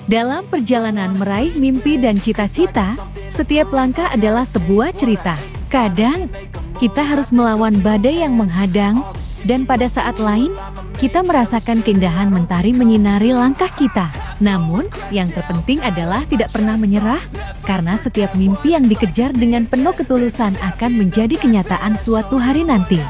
Dalam perjalanan meraih mimpi dan cita-cita, setiap langkah adalah sebuah cerita. Kadang, kita harus melawan badai yang menghadang, dan pada saat lain, kita merasakan keindahan mentari menyinari langkah kita. Namun, yang terpenting adalah tidak pernah menyerah, karena setiap mimpi yang dikejar dengan penuh ketulusan akan menjadi kenyataan suatu hari nanti.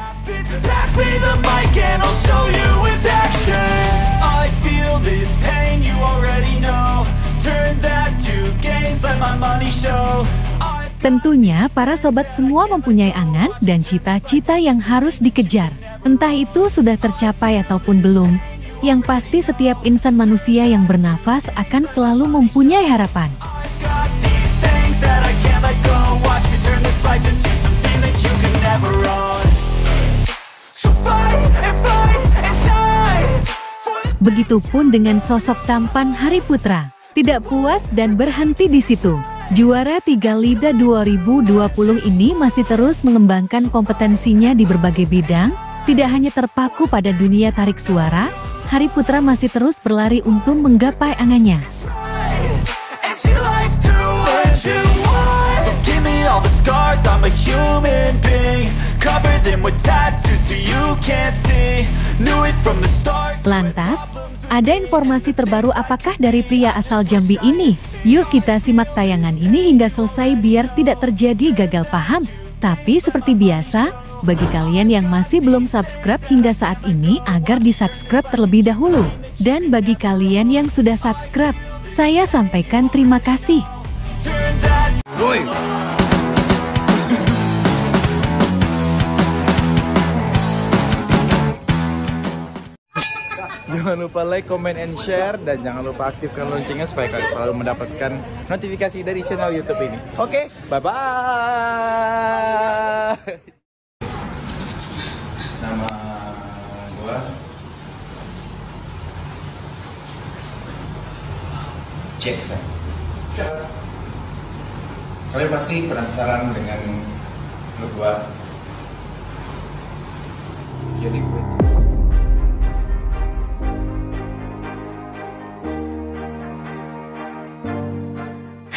Tentunya para sobat semua mempunyai angan dan cita-cita yang harus dikejar. Entah itu sudah tercapai ataupun belum, yang pasti setiap insan manusia yang bernafas akan selalu mempunyai harapan. Begitupun dengan sosok tampan Hari Putra. Tidak puas dan berhenti di situ. Juara 3 LIDA 2020 ini masih terus mengembangkan kompetensinya di berbagai bidang. Tidak hanya terpaku pada dunia tarik suara, Hari Putra masih terus berlari untuk menggapai angannya. Lantas, ada informasi terbaru apakah dari pria asal Jambi ini? Yuk kita simak tayangan ini hingga selesai biar tidak terjadi gagal paham. Tapi seperti biasa, bagi kalian yang masih belum subscribe hingga saat ini agar di-subscribe terlebih dahulu. Dan bagi kalian yang sudah subscribe, saya sampaikan terima kasih. Jangan lupa like, comment, and share, dan jangan lupa aktifkan loncengnya supaya kalian selalu mendapatkan notifikasi dari channel YouTube ini. Oke, bye-bye. Nama gua Jackson. Kalian pasti penasaran dengan look gua. Jadi gue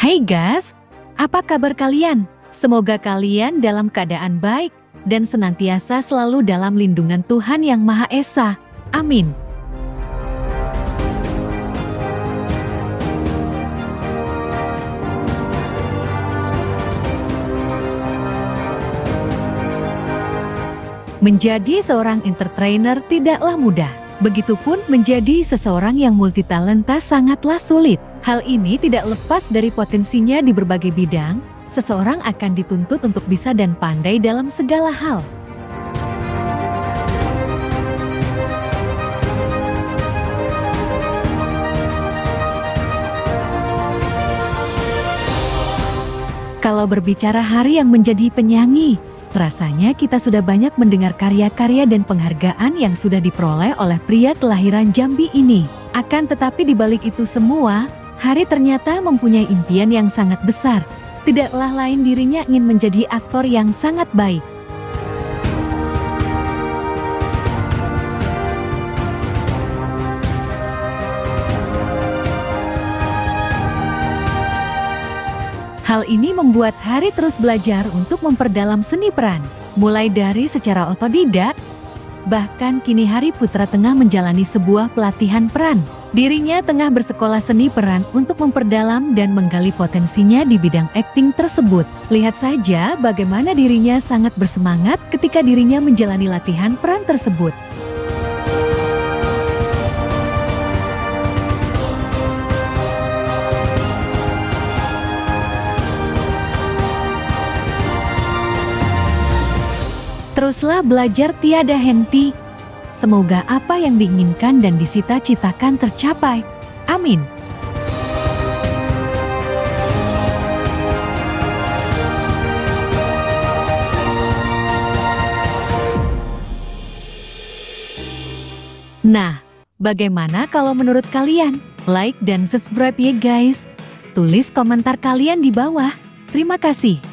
Hai guys, apa kabar kalian? Semoga kalian dalam keadaan baik dan senantiasa selalu dalam lindungan Tuhan Yang Maha Esa. Amin. Menjadi seorang entertainer tidaklah mudah. Begitupun menjadi seseorang yang multitalenta sangatlah sulit. Hal ini tidak lepas dari potensinya di berbagai bidang. Seseorang akan dituntut untuk bisa dan pandai dalam segala hal. Kalau berbicara Hari yang menjadi penyanyi, rasanya kita sudah banyak mendengar karya-karya dan penghargaan yang sudah diperoleh oleh pria kelahiran Jambi ini. Akan tetapi di balik itu semua, Hari ternyata mempunyai impian yang sangat besar. Tidaklah lain dirinya ingin menjadi aktor yang sangat baik. Hal ini membuat Hari terus belajar untuk memperdalam seni peran, mulai dari secara otodidak. Bahkan kini Hari Putra tengah menjalani sebuah pelatihan peran. Dirinya tengah bersekolah seni peran untuk memperdalam dan menggali potensinya di bidang akting tersebut. Lihat saja bagaimana dirinya sangat bersemangat ketika dirinya menjalani latihan peran tersebut. Teruslah belajar tiada henti. Semoga apa yang diinginkan dan disita-citakan tercapai. Amin. Nah, bagaimana kalau menurut kalian? Like dan subscribe ya guys. Tulis komentar kalian di bawah. Terima kasih.